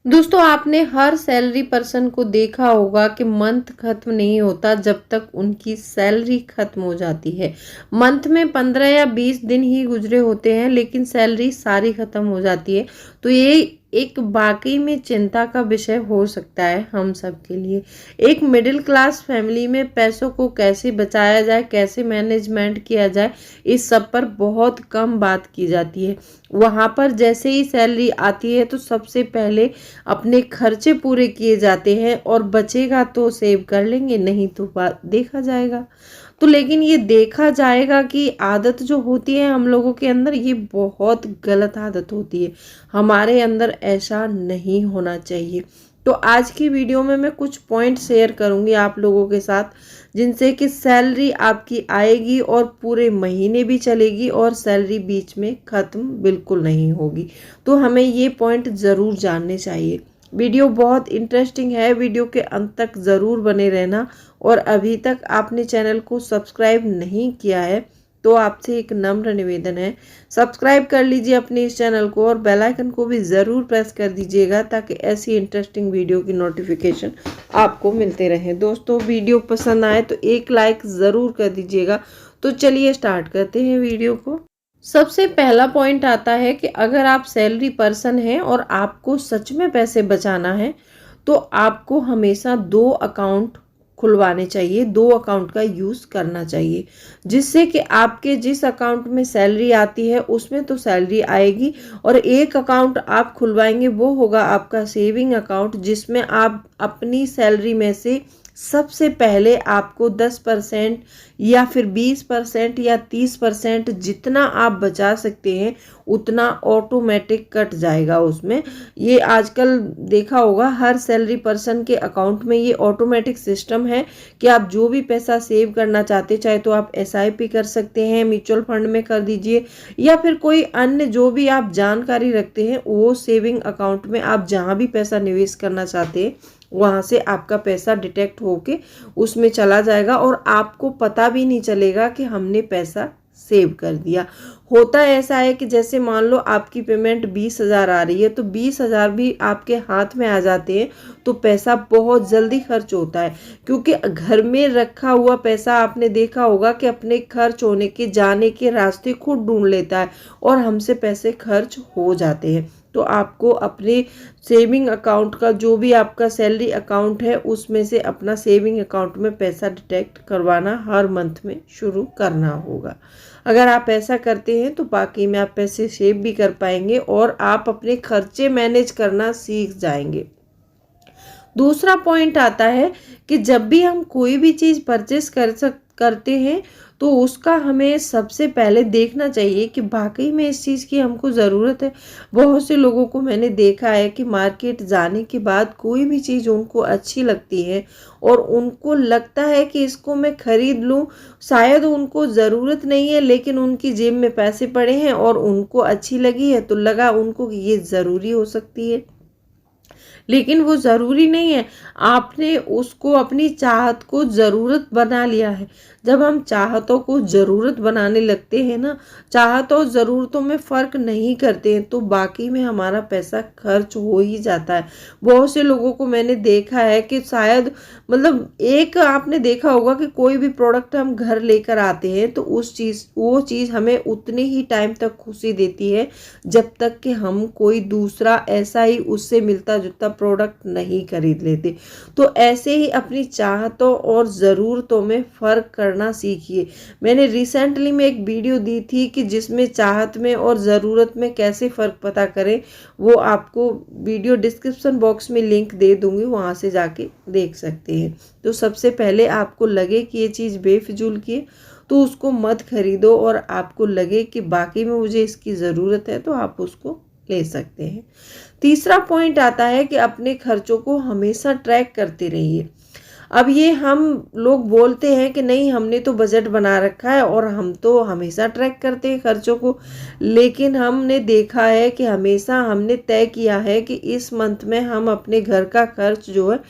दोस्तों आपने हर salary person को देखा होगा कि मंथ खत्म नहीं होता जब तक उनकी सैलरी खत्म हो जाती है। मंथ में 15 या 20 दिन ही गुजरे होते हैं लेकिन सैलरी सारी खत्म हो जाती है। तो ये एक वाकई में चिंता का विषय हो सकता है हम सब के लिए। एक मिडिल क्लास फैमिली में पैसों को कैसे बचाया जाए, कैसे मैनेजमेंट किया जाए, इस सब पर बहुत कम बात की जाती है। वहाँ पर जैसे ही सैलरी आती है तो सबसे पहले अपने खर्चे पूरे किए जाते हैं और बचेगा तो सेव कर लेंगे, नहीं तो बात देखा जाएगा। तो लेकिन ये देखा जाएगा कि आदत जो होती है हम लोगों के अंदर, ये बहुत गलत आदत होती है। हमारे अंदर ऐसा नहीं होना चाहिए। तो आज की वीडियो में मैं कुछ पॉइंट शेयर करूंगी आप लोगों के साथ, जिनसे कि सैलरी आपकी आएगी और पूरे महीने भी चलेगी और सैलरी बीच में ख़त्म बिल्कुल नहीं होगी। तो हमें ये पॉइंट ज़रूर जानने चाहिए। वीडियो बहुत इंटरेस्टिंग है, वीडियो के अंत तक ज़रूर बने रहना। और अभी तक आपने चैनल को सब्सक्राइब नहीं किया है तो आपसे एक नम्र निवेदन है, सब्सक्राइब कर लीजिए अपने इस चैनल को और बेल आइकन को भी ज़रूर प्रेस कर दीजिएगा ताकि ऐसी इंटरेस्टिंग वीडियो की नोटिफिकेशन आपको मिलते रहे। दोस्तों वीडियो पसंद आए तो एक लाइक ज़रूर कर दीजिएगा। तो चलिए स्टार्ट करते हैं वीडियो को। सबसे पहला पॉइंट आता है कि अगर आप सैलरी पर्सन हैं और आपको सच में पैसे बचाना है तो आपको हमेशा 2 अकाउंट खुलवाने चाहिए, 2 अकाउंट का यूज़ करना चाहिए, जिससे कि आपके जिस अकाउंट में सैलरी आती है उसमें तो सैलरी आएगी और एक अकाउंट आप खुलवाएंगे वो होगा आपका सेविंग अकाउंट, जिसमें आप अपनी सैलरी में से सबसे पहले आपको 10% या फिर 20% या 30% जितना आप बचा सकते हैं उतना ऑटोमेटिक कट जाएगा उसमें। ये आजकल देखा होगा हर सैलरी पर्सन के अकाउंट में ये ऑटोमेटिक सिस्टम है कि आप जो भी पैसा सेव करना चाहते, चाहे तो आप SIP कर सकते हैं, म्यूचुअल फंड में कर दीजिए, या फिर कोई अन्य जो भी आप जानकारी रखते हैं वो सेविंग अकाउंट में आप जहाँ भी पैसा निवेश करना चाहते हैं वहाँ से आपका पैसा डिटेक्ट होके उसमें चला जाएगा और आपको पता भी नहीं चलेगा कि हमने पैसा सेव कर दिया। होता ऐसा है कि जैसे मान लो आपकी पेमेंट 20,000 आ रही है तो 20,000 भी आपके हाथ में आ जाते हैं तो पैसा बहुत जल्दी खर्च होता है, क्योंकि घर में रखा हुआ पैसा आपने देखा होगा कि अपने खर्च होने के जाने के रास्ते खुद ढूंढ लेता है और हमसे पैसे खर्च हो जाते हैं। तो आपको अपने सेविंग अकाउंट का जो भी आपका सैलरी अकाउंट है उसमें से अपना सेविंग अकाउंट में पैसा डिटेक्ट करवाना हर मंथ में शुरू करना होगा। अगर आप ऐसा करते हैं तो बाकी में आप पैसे सेव भी कर पाएंगे और आप अपने खर्चे मैनेज करना सीख जाएंगे। दूसरा पॉइंट आता है कि जब भी हम कोई भी चीज़ परचेस करते हैं तो उसका हमें सबसे पहले देखना चाहिए कि वाकई में इस चीज़ की हमको ज़रूरत है। बहुत से लोगों को मैंने देखा है कि मार्केट जाने के बाद कोई भी चीज़ उनको अच्छी लगती है और उनको लगता है कि इसको मैं ख़रीद लूँ, शायद उनको ज़रूरत नहीं है लेकिन उनकी जेब में पैसे पड़े हैं और उनको अच्छी लगी है तो लगा उनको कि ये ज़रूरी हो सकती है, लेकिन वो ज़रूरी नहीं है। आपने उसको अपनी चाहत को ज़रूरत बना लिया है। जब हम चाहतों को ज़रूरत बनाने लगते हैं ना, चाहतों और ज़रूरतों में फ़र्क नहीं करते हैं तो बाकी में हमारा पैसा खर्च हो ही जाता है। बहुत से लोगों को मैंने देखा है कि शायद मतलब एक आपने देखा होगा कि कोई भी प्रोडक्ट हम घर लेकर आते हैं तो वो चीज़ हमें उतने ही टाइम तक खुशी देती है जब तक कि हम कोई दूसरा ऐसा ही उससे मिलता जुलता प्रोडक्ट नहीं खरीद लेते। तो ऐसे ही अपनी चाहतों और ज़रूरतों में फ़र्क करना सीखिए। मैंने रिसेंटली में एक वीडियो दी थी कि जिसमें चाहत में और ज़रूरत में कैसे फ़र्क पता करें, वो आपको वीडियो डिस्क्रिप्शन बॉक्स में लिंक दे दूँगी, वहाँ से जाके देख सकते हैं। तो सबसे पहले आपको लगे कि ये चीज़ बेफिजूल की है तो उसको मत खरीदो और आपको लगे कि बाकी में मुझे इसकी ज़रूरत है तो आप उसको ले सकते हैं। तीसरा पॉइंट आता है कि अपने खर्चों को हमेशा ट्रैक करते रहिए। अब ये हम लोग बोलते हैं कि नहीं हमने तो बजट बना रखा है और हम तो हमेशा ट्रैक करते हैं खर्चों को, लेकिन हमने देखा है कि हमेशा हमने तय किया है कि इस मंथ में हम अपने घर का खर्च जो है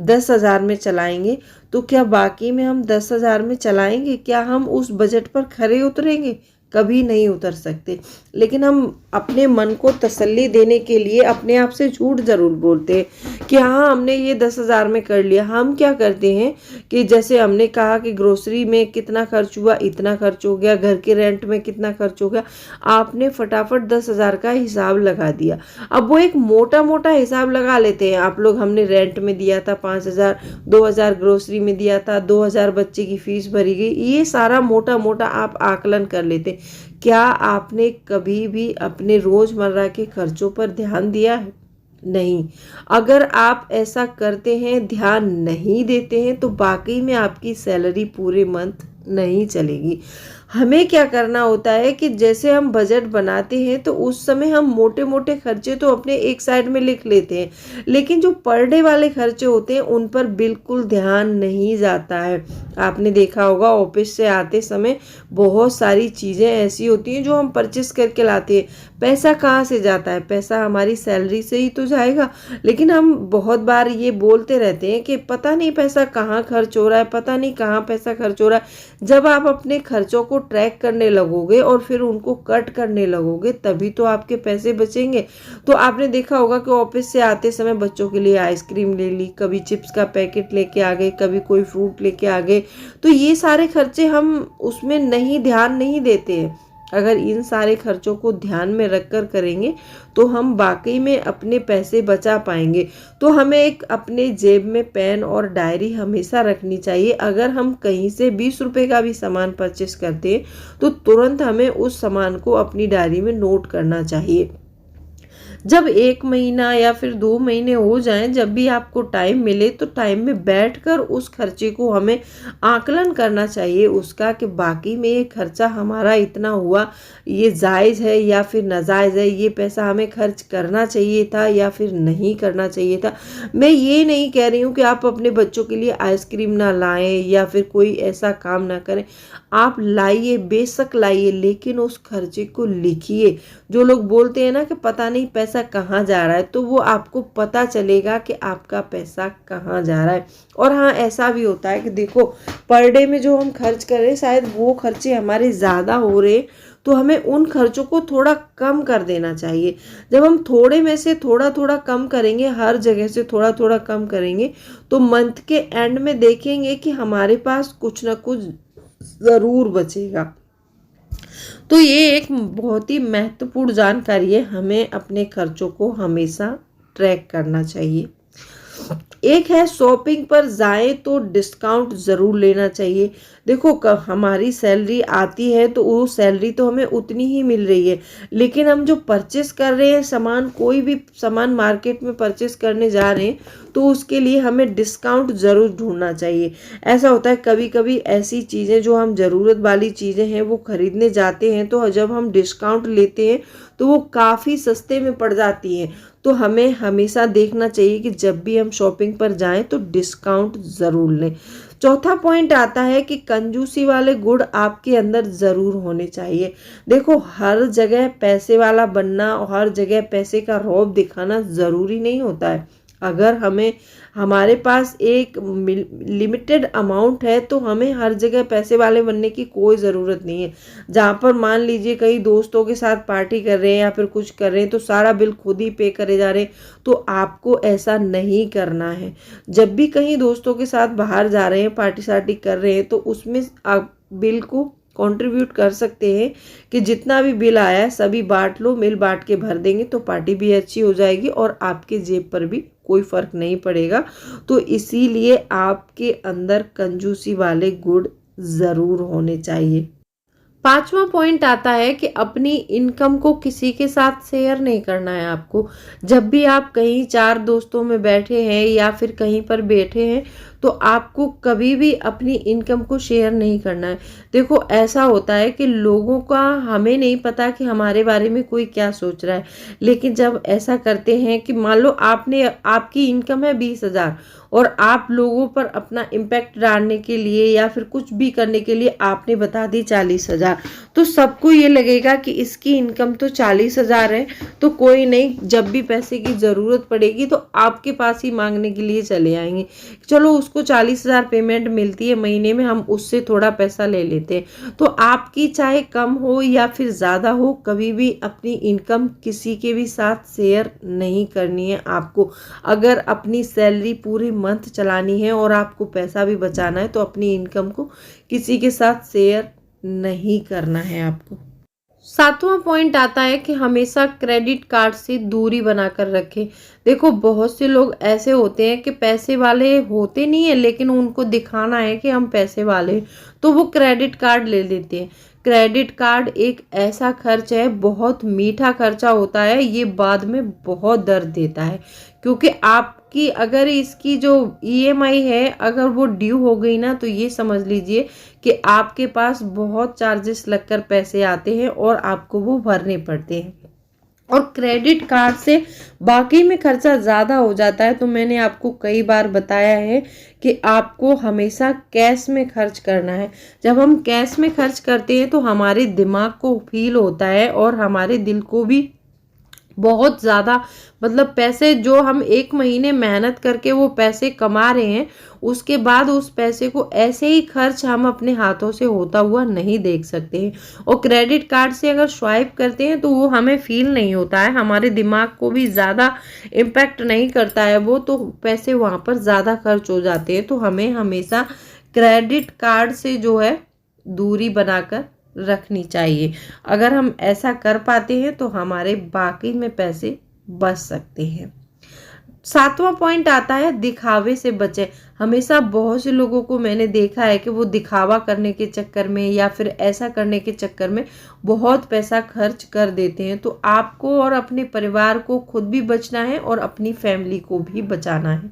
10,000 में चलाएंगे। तो क्या बाकी में हम 10,000 में चलाएंगे? क्या हम उस बजट पर खरे उतरेंगे? कभी नहीं उतर सकते। लेकिन हम अपने मन को तसल्ली देने के लिए अपने आप से झूठ ज़रूर बोलते हैं कि हाँ हमने ये 10,000 में कर लिया। हम क्या करते हैं कि जैसे हमने कहा कि ग्रोसरी में कितना खर्च हुआ, इतना खर्च हो गया, घर के रेंट में कितना खर्च हो गया, आपने फटाफट 10,000 का हिसाब लगा दिया। अब वो एक मोटा मोटा हिसाब लगा लेते हैं आप लोग, हमने रेंट में दिया था 5,000, 2,000 ग्रोसरी में दिया था, 2,000 बच्चे की फीस भरी गई, ये सारा मोटा मोटा आप आकलन कर लेते। क्या आपने कभी भी अपने रोजमर्रा के खर्चों पर ध्यान दिया है? नहीं। अगर आप ऐसा करते हैं, ध्यान नहीं देते हैं, तो वाकई में आपकी सैलरी पूरे मंथ नहीं चलेगी। हमें क्या करना होता है कि जैसे हम बजट बनाते हैं तो उस समय हम मोटे मोटे खर्चे तो अपने एक साइड में लिख लेते हैं, लेकिन जो पर डे वाले खर्चे होते हैं उन पर बिल्कुल ध्यान नहीं जाता है। आपने देखा होगा ऑफिस से आते समय बहुत सारी चीज़ें ऐसी होती हैं जो हम परचेस करके लाते हैं। पैसा कहाँ से जाता है? पैसा हमारी सैलरी से ही तो जाएगा। लेकिन हम बहुत बार ये बोलते रहते हैं कि पता नहीं पैसा कहाँ खर्च हो रहा है, पता नहीं कहाँ पैसा खर्च हो रहा है। जब आप अपने खर्चों को ट्रैक करने लगोगे और फिर उनको कट करने लगोगे तभी तो आपके पैसे बचेंगे। तो आपने देखा होगा कि ऑफिस से आते समय बच्चों के लिए आइसक्रीम ले ली, कभी चिप्स का पैकेट लेके आ गए, कभी कोई फ्रूट लेके आ गए। तो ये सारे खर्चे हम उसमें ध्यान नहीं देते हैं। अगर इन सारे खर्चों को ध्यान में रखकर करेंगे तो हम वाकई में अपने पैसे बचा पाएंगे। तो हमें एक अपने जेब में पेन और डायरी हमेशा रखनी चाहिए। अगर हम कहीं से 20 रुपए का भी सामान परचेस करते हैं तो तुरंत हमें उस सामान को अपनी डायरी में नोट करना चाहिए। जब 1 महीना या फिर 2 महीने हो जाएं, जब भी आपको टाइम मिले तो टाइम में बैठकर उस खर्चे को हमें आकलन करना चाहिए उसका, कि बाकी में ये खर्चा हमारा इतना हुआ, ये जायज़ है या फिर नाजायज़ है, ये पैसा हमें खर्च करना चाहिए था या फिर नहीं करना चाहिए था। मैं ये नहीं कह रही हूँ कि आप अपने बच्चों के लिए आइसक्रीम ना लाएं या फिर कोई ऐसा काम ना करें। आप लाइए, बेशक लाइए, लेकिन उस खर्चे को लिखिए। जो लोग बोलते हैं ना कि पता नहीं पैसा कहाँ जा रहा है, तो वो आपको पता चलेगा कि आपका पैसा कहाँ जा रहा है। और हाँ, ऐसा भी होता है कि देखो पर डे में जो हम खर्च कर रहे हैं शायद वो खर्चे हमारे ज़्यादा हो रहे, तो हमें उन खर्चों को थोड़ा कम कर देना चाहिए। जब हम थोड़े में से थोड़ा थोड़ा कम करेंगे, हर जगह से थोड़ा थोड़ा कम करेंगे, तो मंथ के एंड में देखेंगे कि हमारे पास कुछ ना कुछ ज़रूर बचेगा। तो ये एक बहुत ही महत्वपूर्ण जानकारी है, हमें अपने खर्चों को हमेशा ट्रैक करना चाहिए। एक है शॉपिंग पर जाएं तो डिस्काउंट ज़रूर लेना चाहिए। देखो हमारी सैलरी आती है तो वो सैलरी तो हमें उतनी ही मिल रही है, लेकिन हम जो परचेस कर रहे हैं सामान, कोई भी सामान मार्केट में परचेस करने जा रहे हैं तो उसके लिए हमें डिस्काउंट ज़रूर ढूंढना चाहिए। ऐसा होता है कभी कभी ऐसी चीज़ें जो हम ज़रूरत वाली चीज़ें हैं वो खरीदने जाते हैं, तो जब हम डिस्काउंट लेते हैं तो वो काफ़ी सस्ते में पड़ जाती हैं। तो हमें हमेशा देखना चाहिए कि जब भी हम शॉपिंग पर जाएं तो डिस्काउंट ज़रूर लें। चौथा पॉइंट आता है कि कंजूसी वाले गुण आपके अंदर ज़रूर होने चाहिए। देखो हर जगह पैसे वाला बनना और हर जगह पैसे का रौब दिखाना ज़रूरी नहीं होता है। अगर हमारे पास एक लिमिटेड अमाउंट है तो हमें हर जगह पैसे वाले बनने की कोई ज़रूरत नहीं है। जहाँ पर मान लीजिए कई दोस्तों के साथ पार्टी कर रहे हैं या फिर कुछ कर रहे हैं तो सारा बिल खुद ही पे करे जा रहे हैं, तो आपको ऐसा नहीं करना है। जब भी कहीं दोस्तों के साथ बाहर जा रहे हैं, पार्टी सार्टी कर रहे हैं, तो उसमें आप बिल को कंट्रीब्यूट कर सकते हैं कि जितना भी बिल आया है सभी बांट लो, मिल बांट के भर देंगे तो पार्टी भी अच्छी हो जाएगी और आपके जेब पर भी कोई फर्क नहीं पड़ेगा। तो इसीलिए आपके अंदर कंजूसी वाले गुण ज़रूर होने चाहिए। पांचवा पॉइंट आता है कि अपनी इनकम को किसी के साथ शेयर नहीं करना है आपको। जब भी आप कहीं 4 दोस्तों में बैठे हैं या फिर कहीं पर बैठे हैं तो आपको कभी भी अपनी इनकम को शेयर नहीं करना है। देखो ऐसा होता है कि लोगों का हमें नहीं पता कि हमारे बारे में कोई क्या सोच रहा है, लेकिन जब ऐसा करते हैं कि मान लो आपकी इनकम है 20,000 और आप लोगों पर अपना इम्पैक्ट डालने के लिए या फिर कुछ भी करने के लिए आपने बता दी 40,000, 40,000, तो सबको ये लगेगा कि इसकी इनकम तो 40,000 है, तो कोई नहीं, जब भी पैसे की ज़रूरत पड़ेगी तो आपके पास ही मांगने के लिए चले आएंगे। चलो उसको 40,000 पेमेंट मिलती है महीने में, हम उससे थोड़ा पैसा ले लेते हैं। तो आपकी चाहे कम हो या फिर ज़्यादा हो, कभी भी अपनी इनकम किसी के भी साथ शेयर नहीं करनी है आपको। अगर अपनी सैलरी पूरे मंथ चलानी है और आपको पैसा भी बचाना है तो अपनी इनकम को किसी के साथ शेयर नहीं करना है आपको। 7वां पॉइंट आता है कि हमेशा क्रेडिट कार्ड से दूरी बनाकर रखें। देखो बहुत से लोग ऐसे होते हैं कि पैसे वाले होते नहीं है, लेकिन उनको दिखाना है कि हम पैसे वाले हैं, तो वो क्रेडिट कार्ड ले लेते हैं। क्रेडिट कार्ड एक ऐसा खर्च है, बहुत मीठा खर्चा होता है, ये बाद में बहुत दर्द देता है। क्योंकि आपकी अगर इसकी जो ईएमआई है अगर वो ड्यू हो गई ना, तो ये समझ लीजिए कि आपके पास बहुत चार्जेस लगकर पैसे आते हैं और आपको वो भरने पड़ते हैं। और क्रेडिट कार्ड से बाकी में खर्चा ज़्यादा हो जाता है। तो मैंने आपको कई बार बताया है कि आपको हमेशा कैश में खर्च करना है। जब हम कैश में खर्च करते हैं तो हमारे दिमाग को फील होता है और हमारे दिल को भी बहुत ज़्यादा, मतलब पैसे जो हम एक महीने मेहनत करके वो पैसे कमा रहे हैं, उसके बाद उस पैसे को ऐसे ही खर्च हम अपने हाथों से होता हुआ नहीं देख सकते हैं। और क्रेडिट कार्ड से अगर स्वाइप करते हैं तो वो हमें फील नहीं होता है, हमारे दिमाग को भी ज़्यादा इम्पैक्ट नहीं करता है वो, तो पैसे वहाँ पर ज़्यादा खर्च हो जाते हैं। तो हमें हमेशा क्रेडिट कार्ड से जो है दूरी बनाकर रखनी चाहिए। अगर हम ऐसा कर पाते हैं तो हमारे बाकी में पैसे बच सकते हैं। 7वां पॉइंट आता है दिखावे से बचें। हमेशा बहुत से लोगों को मैंने देखा है कि वो दिखावा करने के चक्कर में या फिर ऐसा करने के चक्कर में बहुत पैसा खर्च कर देते हैं। तो आपको और अपने परिवार को खुद भी बचना है और अपनी फैमिली को भी बचाना है।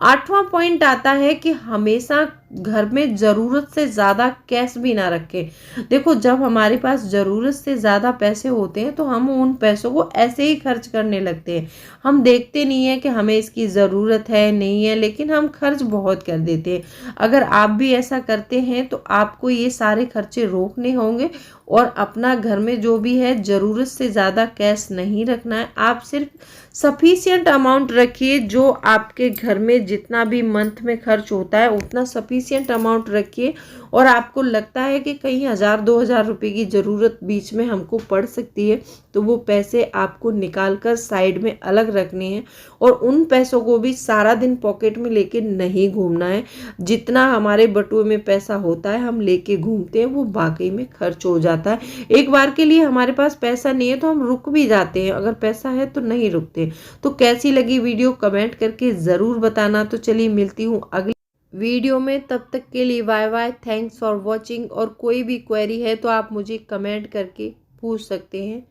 8वां पॉइंट आता है कि हमेशा घर में ज़रूरत से ज़्यादा कैश भी ना रखें। देखो जब हमारे पास ज़रूरत से ज़्यादा पैसे होते हैं तो हम उन पैसों को ऐसे ही खर्च करने लगते हैं। हम देखते नहीं है कि हमें इसकी ज़रूरत है नहीं है, लेकिन हम खर्च बहुत कर देते हैं। अगर आप भी ऐसा करते हैं तो आपको ये सारे खर्चे रोकने होंगे और अपना घर में जो भी है ज़रूरत से ज़्यादा कैश नहीं रखना है। आप सिर्फ सफिशिएंट अमाउंट रखिए, जो आपके घर में जितना भी मंथ में खर्च होता है उतना सफिशिएंट अमाउंट रखिए। और आपको लगता है कि कहीं 1,000-2,000 रुपये की ज़रूरत बीच में हमको पड़ सकती है, तो वो पैसे आपको निकाल कर साइड में अलग रखने हैं। और उन पैसों को भी सारा दिन पॉकेट में लेके नहीं घूमना है। जितना हमारे बटुए में पैसा होता है हम लेके घूमते हैं, वो बाकी में खर्च हो जाता है। एक बार के लिए हमारे पास पैसा नहीं है तो हम रुक भी जाते हैं, अगर पैसा है तो नहीं रुकते। तो कैसी लगी वीडियो कमेंट करके ज़रूर बताना। तो चलिए मिलती हूँ अगली वीडियो में, तब तक के लिए bye bye, thanks for watching. और कोई भी क्वेरी है तो आप मुझे कमेंट करके पूछ सकते हैं।